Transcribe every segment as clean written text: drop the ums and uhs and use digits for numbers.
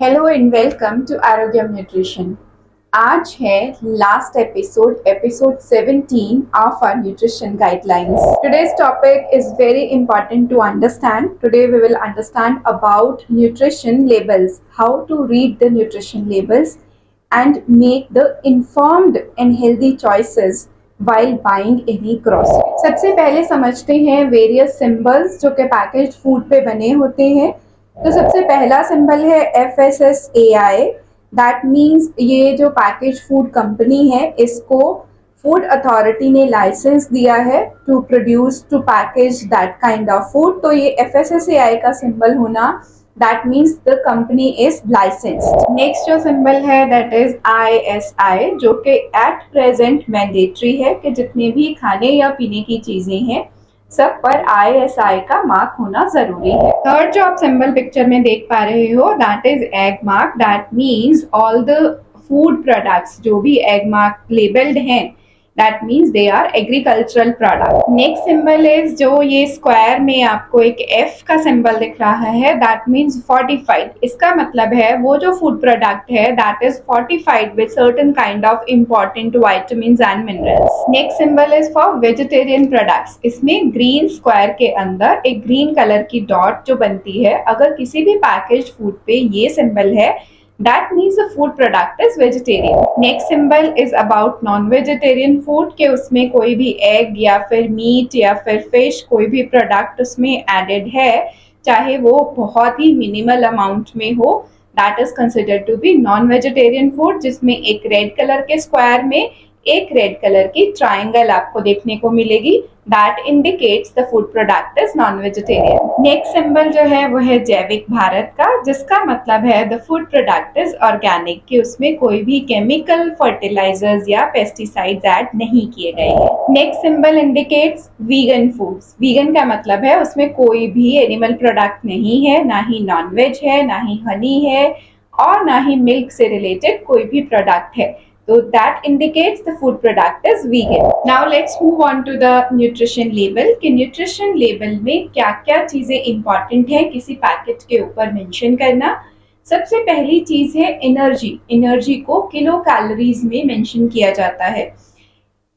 Hello and welcome to Arogyam nutrition. आज है last episode 17 of our nutrition guidelines. Today's topic is very important to understand. Today we will understand about nutrition labels, how to read the nutrition labels and make the informed and healthy choices while buying any grocery. सबसे पहले समझते हैं various symbols जो कि packaged food पे बने होते हैं। तो सबसे पहला सिंबल है FSSAI। दैट मीन्स ये जो पैकेज फूड कंपनी है इसको फूड अथॉरिटी ने लाइसेंस दिया है to produce to package that kind of food. तो ये FSSAI का सिंबल होना that means the company is licensed. Next जो सिंबल है दैट इज ISI जो कि एट प्रेजेंट मैंडेटरी है कि जितने भी खाने या पीने की चीजें हैं सब पर ISI का मार्क होना जरूरी है। थर्ड जो आप सिंबल पिक्चर में देख पा रहे हो that is Agmark. That means all the food products जो भी एग मार्क लेबल्ड हैं that means they are agricultural product. Next symbol is जो ये स्क्वायर में आपको एक F का सिंबल दिख रहा है दैट मीन्स फोर्टिफाइड। इसका मतलब है वो जो फूड प्रोडक्ट है that is fortified with certain kind of important vitamins and minerals. Next symbol is for vegetarian products. इसमें ग्रीन स्क्वायर के अंदर एक ग्रीन कलर की डॉट जो बनती है, अगर किसी भी पैकेज फूड पे ये सिंबल है that means the food product is vegetarian. Next symbol is about non-vegetarian food के उसमें कोई भी egg या फिर meat या फिर fish कोई भी product उसमें added है, चाहे वो बहुत ही minimal amount में हो, that is considered to be non-vegetarian food। जिसमें एक red color के square में एक रेड कलर की ट्राइंगल आपको देखने को मिलेगी that indicates the food product is non vegetarian. Next symbol जो है वो है जैविक भारत का, जिसका मतलब है the food product is organic कि उसमें कोई भी केमिकल फर्टिलाइजर्स या पेस्टिसाइड्स ऐड नहीं किए गए हैं। Next symbol indicates vegan foods. Vegan का मतलब है उसमें कोई भी एनिमल प्रोडक्ट नहीं है, ना ही नॉन वेज है, ना ही हनी है और ना ही मिल्क से रिलेटेड कोई भी प्रोडक्ट है। So that indicates the food product is vegan. Now let's move on to the nutrition label कि nutrition label में क्या क्या चीजें important है किसी पैकेट के ऊपर मेंशन करना। सबसे पहली चीज है एनर्जी। एनर्जी को किलो कैलोरीज में मेंशन किया जाता है।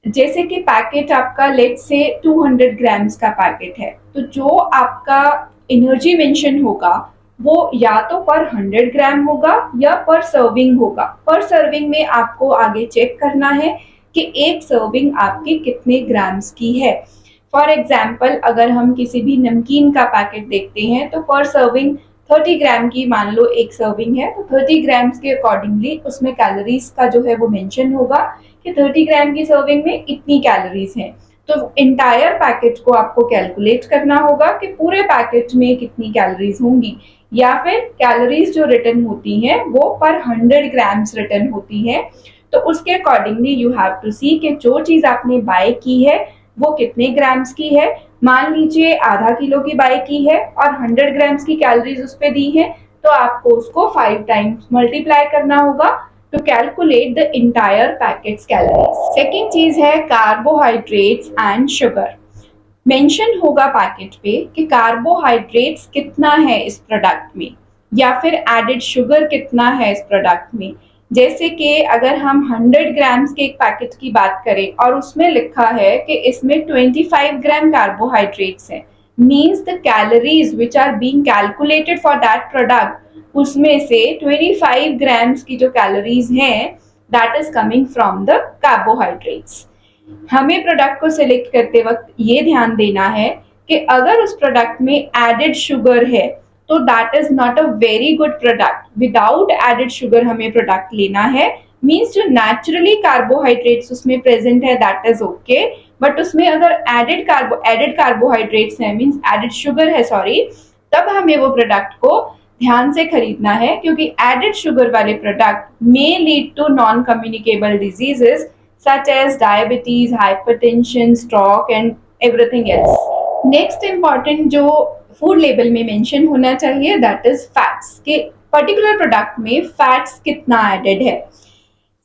जैसे कि पैकेट आपका लेट्स से 200 ग्राम्स का पैकेट है, तो जो आपका एनर्जी मेंशन होगा वो या तो पर 100 ग्राम होगा या पर सर्विंग होगा। पर सर्विंग में आपको आगे चेक करना है कि एक सर्विंग आपकी कितने ग्राम्स की है। फॉर एग्जाम्पल अगर हम किसी भी नमकीन का पैकेट देखते हैं तो पर सर्विंग 30 ग्राम की मान लो एक सर्विंग है, तो 30 ग्राम्स के अकॉर्डिंगली उसमें कैलोरीज का जो है वो मेंशन होगा कि 30 ग्राम की सर्विंग में इतनी कैलोरीज हैं। तो इंटायर पैकेट को आपको कैलकुलेट करना होगा कि पूरे पैकेट में कितनी कैलोरीज होंगी, या फिर कैलोरीज जो रिटर्न होती हैं वो पर 100 ग्राम्स रिटर्न होती है। तो उसके अकॉर्डिंगली यू हैव टू सी कि जो चीज आपने बाय की है वो कितने ग्राम्स की है। मान लीजिए आधा किलो की बाय की है और 100 ग्राम्स की कैलोरीज उस पे दी है, तो आपको उसको 5 टाइम्स मल्टीप्लाई करना होगा to calculate the entire packets calories. Second चीज है कार्बोहाइड्रेट्स एंड शुगर। मेंशन होगा पैकेट पे कि कार्बोहाइड्रेट्स कितना है इस प्रोडक्ट में या फिर एडेड शुगर कितना है इस प्रोडक्ट में। जैसे कि अगर हम 100 ग्राम्स के एक पैकेट की बात करें और उसमें लिखा है कि इसमें 25 ग्राम कार्बोहाइड्रेट्स है, means the calories which are being calculated for that product उसमें से 25 ग्राम्स की जो कैलोरीज हैं that is coming from the carbohydrates. हमें प्रोडक्ट को सिलेक्ट करते वक्त ये ध्यान देना है कि अगर उस प्रोडक्ट में एडेड शुगर है तो that is not a very good product. Without added sugar हमें प्रोडक्ट लेना है, मीन्स जो नेचुरली कार्बोहाइड्रेट्स उसमें प्रेजेंट है दैट इज ओके, बट उसमें अगर एडेड कार्बोहाइड्रेट्स है मीन्स एडेड शुगर है सॉरी, तब हमें वो प्रोडक्ट को ध्यान से खरीदना है, क्योंकि एडेड शुगर वाले product may lead to non communicable diseases such as diabetes, hypertension, stroke and everything else. Next important जो फूड लेबल में मेंशन होना चाहिए दैट इज फैट्स के पर्टिकुलर प्रोडक्ट में फैट्स कितना एडेड है।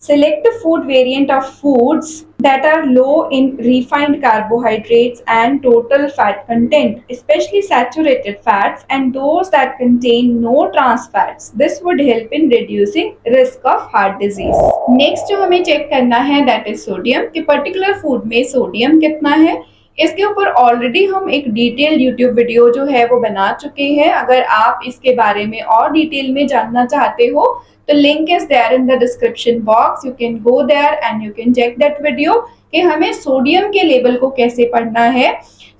Select the food variant of foods that are low in refined carbohydrates and total fat content, especially saturated fats and those that contain no trans fats. This would help in reducing risk of heart disease. Next जो हमें check करना है that is sodium, कि particular food में sodium कितना है। इसके ऊपर ऑलरेडी हम एक डिटेल यूट्यूब वीडियो जो है वो बना चुके हैं। अगर आप इसके बारे में और डिटेल में जानना चाहते हो तो link is there in the description box, you can go there and you can check that video कि हमें सोडियम के लेवल को कैसे पढ़ना है।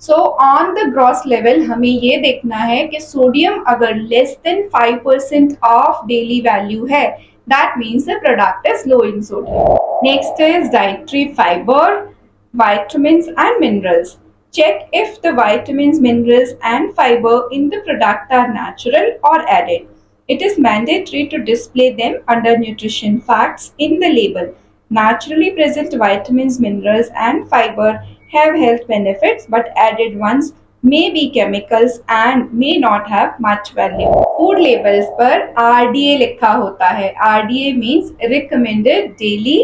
So on the gross level हमें ये देखना है कि सोडियम अगर less than 5% of daily value है, that means the product is low in sodium. Next is dietary fibre, vitamins and minerals. Check if the vitamins, minerals and fiber in the product are natural or added. It is mandatory to display them under nutrition facts in the label. Naturally present vitamins, minerals and fiber have health benefits, but added ones may be chemicals and may not have much value. Food labels पर RDA लिखा होता है। RDA means recommended daily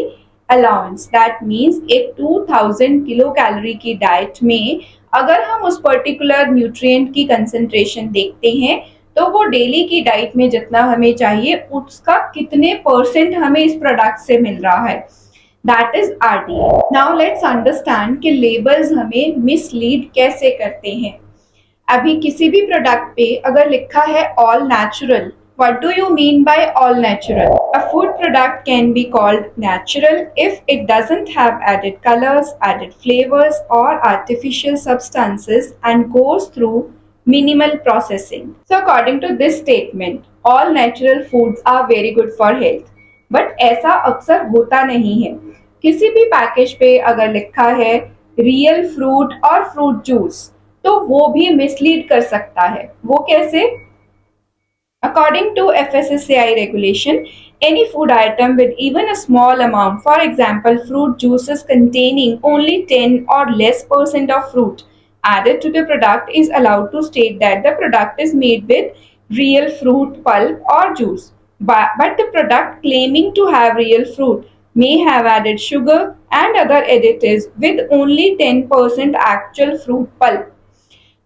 allowance, that means एक 2000 kilo calorie की diet में अगर हम उस पर्टिकुलर न्यूट्रिएंट की कंसेंट्रेशन देखते हैं तो वो डेली की डाइट में जितना हमें चाहिए उसका कितने परसेंट हमें इस प्रोडक्ट से मिल रहा है, that is RDA. Now let's understand कि लेबल्स हमें मिसलीड कैसे करते हैं। अभी किसी भी प्रोडक्ट पे अगर लिखा है all natural, what do you mean by all natural? A food product can be called natural if it doesn't have added colors, added flavors or artificial substances and goes through minimal processing. So according to this statement, all natural foods are very good for health. But ऐसा अक्सर होता नहीं है। किसी भी package पे अगर लिखा है रियल फ्रूट और फ्रूट जूस तो वो भी मिसलीड कर सकता है। वो कैसे? According to FSSAI regulation, any food item with even a small amount, for example, fruit juices containing only 10 or less % of fruit added to the product is allowed to state that the product is made with real fruit pulp or juice. But the product claiming to have real fruit may have added sugar and other additives with only 10% actual fruit pulp.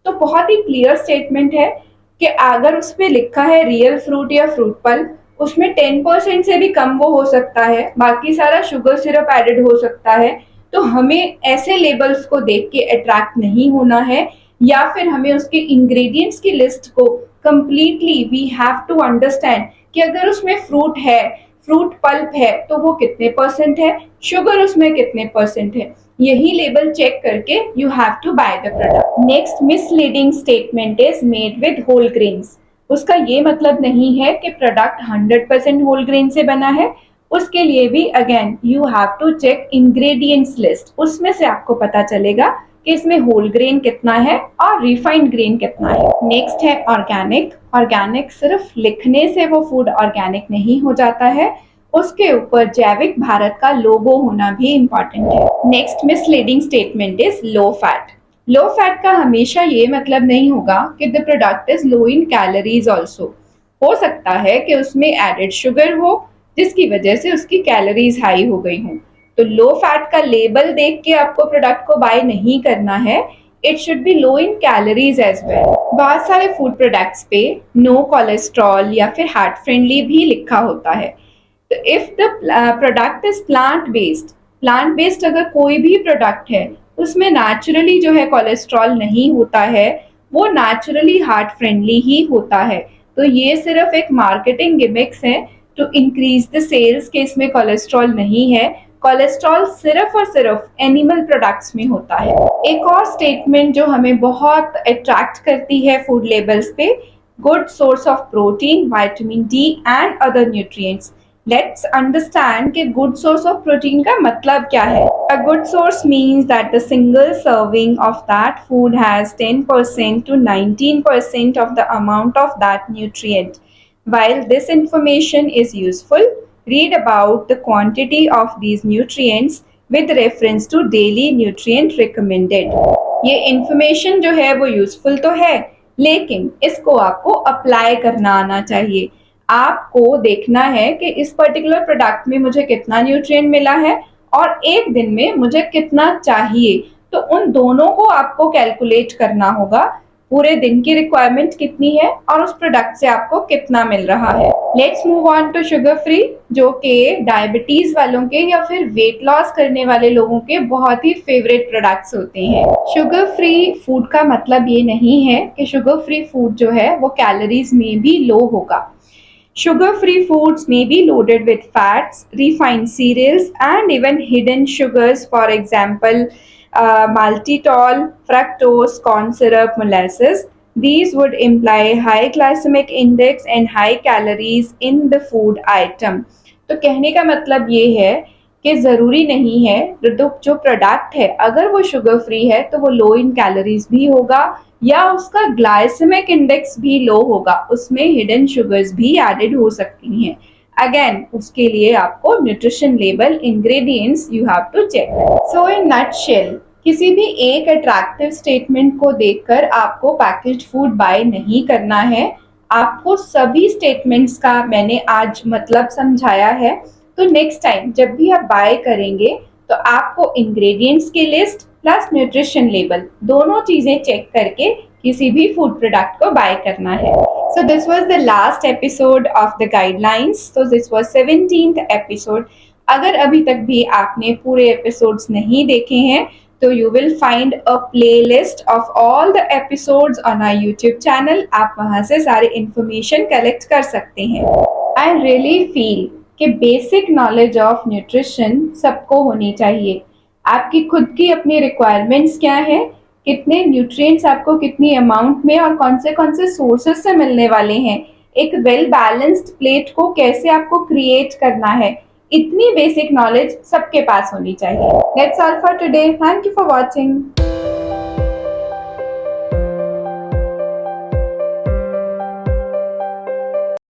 तो बहुत ही clear statement है कि अगर उस पे लिखा है real fruit या फ्रूट पल्प उसमें 10% से भी कम वो हो सकता है, बाकी सारा शुगर सिरप एडेड हो सकता है। तो हमें ऐसे लेबल्स को देख के अट्रैक्ट नहीं होना है या फिर हमें उसके इंग्रेडिएंट्स की लिस्ट को completely we have to understand कि अगर उसमें फ्रूट है, फ्रूट पल्प है तो वो कितने परसेंट है, शुगर उसमें कितने परसेंट है, यही लेबल चेक करके you have to buy the product. Next misleading statement is made with whole grains. उसका ये मतलब नहीं है कि प्रोडक्ट 100% होल ग्रेन से बना है। उसके लिए भी again you have to check ingredients list, उसमें से आपको पता चलेगा कि इसमें होल ग्रेन कितना है और रिफाइंड ग्रेन कितना है। नेक्स्ट है ऑर्गेनिक। ऑर्गेनिक सिर्फ लिखने से वो फूड ऑर्गेनिक नहीं हो जाता है, उसके ऊपर जैविक भारत का लोगो होना भी इम्पोर्टेंट है। Next misleading statement is low fat. Low fat का हमेशा ये मतलब नहीं होगा कि the product is low in calories also. हो सकता है कि उसमें एडेड शुगर हो जिसकी वजह से उसकी कैलोरीज हाई हो गई हों। तो लो फैट का लेबल देख के आपको प्रोडक्ट को बाय नहीं करना है, it should be low in calories as well. बहुत सारे फूड प्रोडक्ट्स पे नो कोलेस्ट्रॉल या फिर हार्ट फ्रेंडली भी लिखा होता है। तो if the product is plant based अगर कोई भी प्रोडक्ट है उसमें नेचुरली जो है कोलेस्ट्रॉल नहीं होता है, वो नेचुरली हार्ट फ्रेंडली ही होता है। तो ये सिर्फ एक मार्केटिंग गिमिक्स है टू इंक्रीज द सेल्स के इसमें कोलेस्ट्रॉल नहीं है। कोलेस्ट्रॉल सिर्फ और सिर्फ एनिमल प्रोडक्ट्स में होता है। एक और स्टेटमेंट जो हमें बहुत अट्रैक्ट करती है फूड लेबल्स पे, good source of protein, vitamin D and other nutrients. Let's understand कि गुड सोर्स ऑफ प्रोटीन का मतलब क्या है। A good source means that the single serving of that food has 10% to 19% of the amount of that nutrient. While this information is useful, read about the quantity of these nutrients with reference to daily nutrient recommended. ये information जो है वो useful तो है, लेकिन इसको आपको apply करना आना चाहिए। आपको देखना है कि इस पर्टिकुलर प्रोडक्ट में मुझे कितना न्यूट्रिएंट मिला है और एक दिन में मुझे कितना चाहिए। तो उन दोनों को आपको कैलकुलेट करना होगा, पूरे दिन की रिक्वायरमेंट कितनी है और उस प्रोडक्ट से आपको कितना मिल रहा है। Let's move on to sugar free, जो कि डायबिटीज वालों के या फिर वेट लॉस करने वाले लोगों के बहुत ही फेवरेट प्रोडक्ट्स होते हैं। शुगर फ्री फूड का मतलब ये नहीं है कि शुगर फ्री फूड जो है वो कैलोरीज में भी लो होगा। Sugar-free foods may be loaded with fats, refined cereals, and even hidden sugars, for example, maltitol, fructose, corn syrup, molasses. These would imply high glycemic index and high calories in the food item. तो कहने का मतलब ये है कि ज़रूरी नहीं है जो प्रोडक्ट है अगर वो शुगर फ्री है तो वो लो इन कैलोरीज भी होगा या उसका ग्लाइसेमिक इंडेक्स भी लो होगा, उसमें हिडन शुगर्स भी एडेड हो सकती हैं। अगेन उसके लिए आपको nutrition label ingredients you have to check. So in nutshell, किसी भी एक अट्रैक्टिव स्टेटमेंट को देखकर आपको पैकेज्ड फूड बाय नहीं करना है। आपको सभी स्टेटमेंट्स का मैंने आज मतलब समझाया है, तो नेक्स्ट टाइम जब भी आप बाय करेंगे तो आपको इंग्रेडिएंट्स की लिस्ट प्लस न्यूट्रिशन लेबल दोनों चीजें चेक करके किसी भी फूड प्रोडक्ट को बाय करना है। So this was the last episode of the guidelines. So this was 17th episode. अगर अभी तक भी आपने पूरे एपिसोड्स नहीं देखे हैं तो you will find a playlist of all the episodes on our YouTube channel. आप वहां से सारे इंफॉर्मेशन कलेक्ट कर सकते हैं। I really feel कि बेसिक नॉलेज ऑफ न्यूट्रिशन सबको होनी चाहिए। आपकी खुद की अपनी रिक्वायरमेंट्स क्या है, कितने न्यूट्रिएंट्स आपको कितनी अमाउंट में और कौन से सोर्सेस से मिलने वाले हैं, एक वेल बैलेंस्ड प्लेट को कैसे आपको क्रिएट करना है, इतनी बेसिक नॉलेज सबके पास होनी चाहिए। That's all for today. Thank you for watching.